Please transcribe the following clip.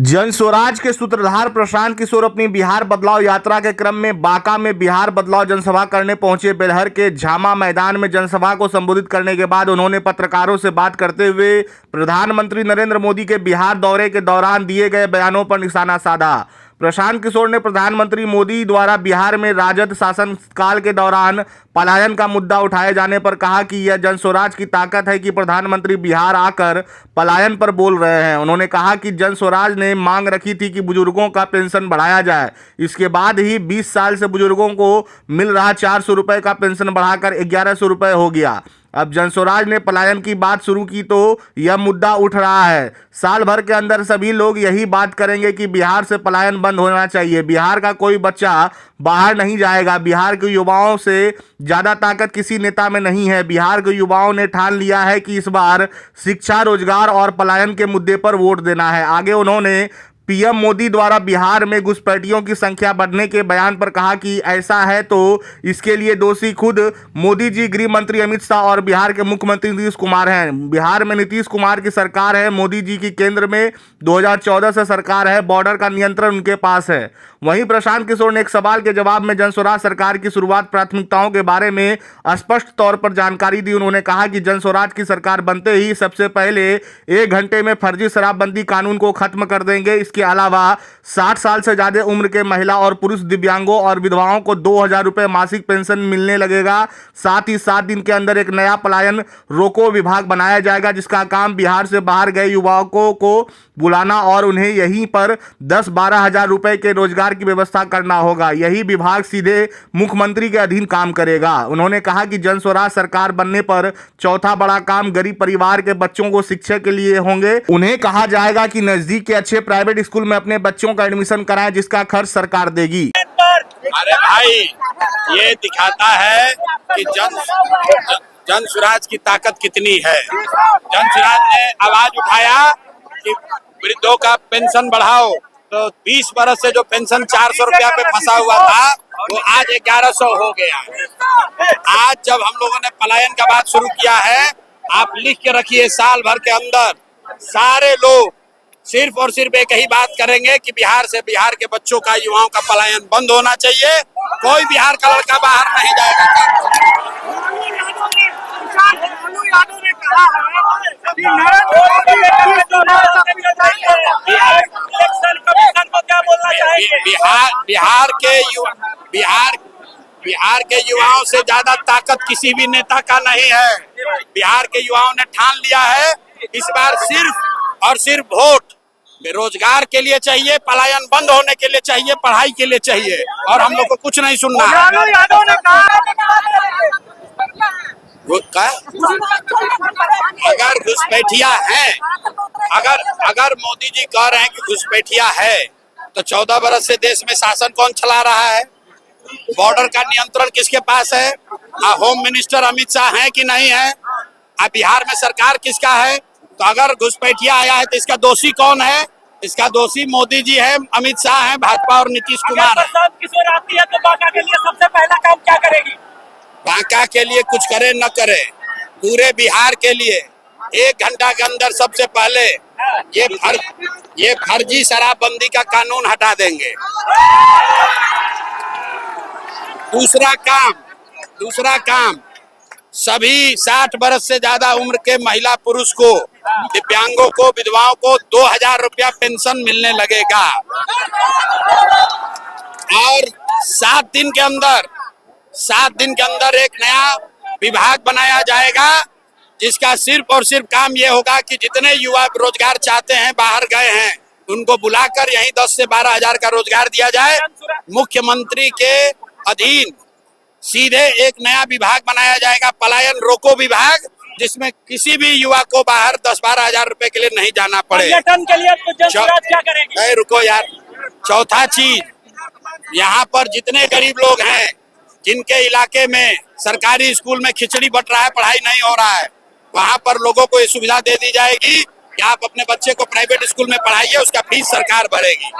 जन स्वराज के सूत्रधार प्रशांत किशोर अपनी बिहार बदलाव यात्रा के क्रम में बांका में बिहार बदलाव जनसभा करने पहुंचे। बेलहर के झामा मैदान में जनसभा को संबोधित करने के बाद उन्होंने पत्रकारों से बात करते हुए प्रधानमंत्री नरेंद्र मोदी के बिहार दौरे के दौरान दिए गए बयानों पर निशाना साधा। प्रशांत किशोर ने प्रधानमंत्री मोदी द्वारा बिहार में राजद शासन काल के दौरान पलायन का मुद्दा उठाए जाने पर कहा कि यह जन स्वराज की ताकत है कि प्रधानमंत्री बिहार आकर पलायन पर बोल रहे हैं। उन्होंने कहा कि जन स्वराज ने मांग रखी थी कि बुजुर्गों का पेंशन बढ़ाया जाए। इसके बाद ही 20 साल से बुजुर्गों को मिल रहा 400 रुपये का पेंशन बढ़ाकर 1100 रुपये हो गया। अब जन स्वराज ने पलायन की बात शुरू की तो यह मुद्दा उठ रहा है। साल भर के अंदर सभी लोग यही बात करेंगे कि बिहार से पलायन बंद होना चाहिए। बिहार का कोई बच्चा बाहर नहीं जाएगा। बिहार के युवाओं से ज़्यादा ताकत किसी नेता में नहीं है। बिहार के युवाओं ने ठान लिया है कि इस बार शिक्षा, रोजगार और पलायन के मुद्दे पर वोट देना है। आगे उन्होंने पीएम मोदी द्वारा बिहार में घुसपैठियों की संख्या बढ़ने के बयान पर कहा कि ऐसा है तो इसके लिए दोषी खुद मोदी जी, गृह मंत्री अमित शाह और बिहार के मुख्यमंत्री नीतीश कुमार हैं। बिहार में नीतीश कुमार की सरकार है, मोदी जी की केंद्र में 2014 से सरकार है, बॉर्डर का नियंत्रण उनके पास है। वहीं प्रशांत किशोर ने एक सवाल के जवाब में जन स्वराज सरकार की शुरुआत प्राथमिकताओं के बारे में स्पष्ट तौर पर जानकारी दी। उन्होंने कहा कि जन स्वराज की सरकार बनते ही सबसे पहले 1 घंटे में फर्जी शराबबंदी कानून को खत्म कर देंगे। इसके अलावा 60 साल से ज्यादा उम्र के महिला और पुरुष दिव्यांगों और विधवाओं को 2000 रुपये मासिक पेंशन मिलने लगेगा। साथ ही 7 दिन के अंदर एक नया पलायन रोको विभाग बनाया जाएगा, जिसका काम बिहार से बाहर गए युवकों को बुलाना और उन्हें यहीं पर 10-12 हजार रुपये के रोजगार की व्यवस्था करना होगा। यही विभाग सीधे मुख्यमंत्री के अधीन काम करेगा। उन्होंने कहा कि जन स्वराज सरकार बनने पर चौथा बड़ा काम गरीब परिवार के बच्चों को शिक्षा के लिए होंगे। उन्हें कहा जाएगा कि नजदीक के अच्छे प्राइवेट स्कूल में अपने बच्चों का एडमिशन कराएं, जिसका खर्च सरकार देगी। अरे भाई, ये दिखाता है कि जन स्वराज की ताकत कितनी है। जन स्वराज ने आवाज उठाया कि वृद्धों का पेंशन बढ़ाओ, तो 20 बरस से जो पेंशन 400 रुपया पे फंसा हुआ था वो आज 1100 हो गया। आज जब हम लोगों ने पलायन का बात शुरू किया है, आप लिख के रखिए, साल भर के अंदर सारे लोग सिर्फ और सिर्फ एक ही बात करेंगे कि बिहार से बिहार के बच्चों का, युवाओं का पलायन बंद होना चाहिए। कोई बिहार का लड़का बाहर नहीं जाएगा। बिहार के युवाओं से ज्यादा ताकत किसी भी नेता का नहीं है। बिहार के युवाओं ने ठान लिया है इस बार सिर्फ और सिर्फ वोट रोजगार के लिए चाहिए, पलायन बंद होने के लिए चाहिए, पढ़ाई के लिए चाहिए, और हम लोग को कुछ नहीं सुनना है। अगर घुसपैठिया है, अगर मोदी जी कह रहे हैं कि घुसपैठिया है, तो 14 बरस से देश में शासन कौन चला रहा है? बॉर्डर का नियंत्रण किसके पास है? होम मिनिस्टर अमित शाह है कि नहीं है? अब बिहार में सरकार किसका है? तो अगर घुसपैठिया आया है तो इसका दोषी कौन है? इसका दोषी मोदी जी है, अमित शाह है, भाजपा और नीतीश कुमार है। किशोर आती है तो बांका के लिए सबसे पहला काम क्या करेगी? बांका के लिए कुछ करे न करे, पूरे बिहार के लिए 1 घंटा के अंदर सबसे पहले ये फर्जी शराबबंदी का कानून हटा देंगे। दूसरा काम सभी 60 बरस से ज्यादा उम्र के महिला पुरुष को, दिव्यांगों को, विधवाओं को 2000 रुपया पेंशन मिलने लगेगा। और 7 दिन के अंदर एक नया विभाग बनाया जाएगा, जिसका सिर्फ और सिर्फ काम ये होगा कि जितने युवा रोजगार चाहते हैं, बाहर गए हैं, उनको बुलाकर यहीं 10 से 12 हजार का रोजगार दिया जाए। मुख्यमंत्री के अधीन सीधे एक नया विभाग बनाया जाएगा, पलायन रोको विभाग, जिसमें किसी भी युवा को बाहर 10-12 हजार रुपए के लिए नहीं जाना पड़े। पर्यटन के लिए तो जन स्वराज क्या करेगी? रुको यार, चौथा चीज, यहाँ पर जितने गरीब लोग हैं, जिनके इलाके में सरकारी स्कूल में खिचड़ी बट रहा है, पढ़ाई नहीं हो रहा है, वहाँ पर लोगों को ये सुविधा दे दी जाएगी कि आप अपने बच्चे को प्राइवेट स्कूल में पढ़ाइए, उसका फीस सरकार भरेगी।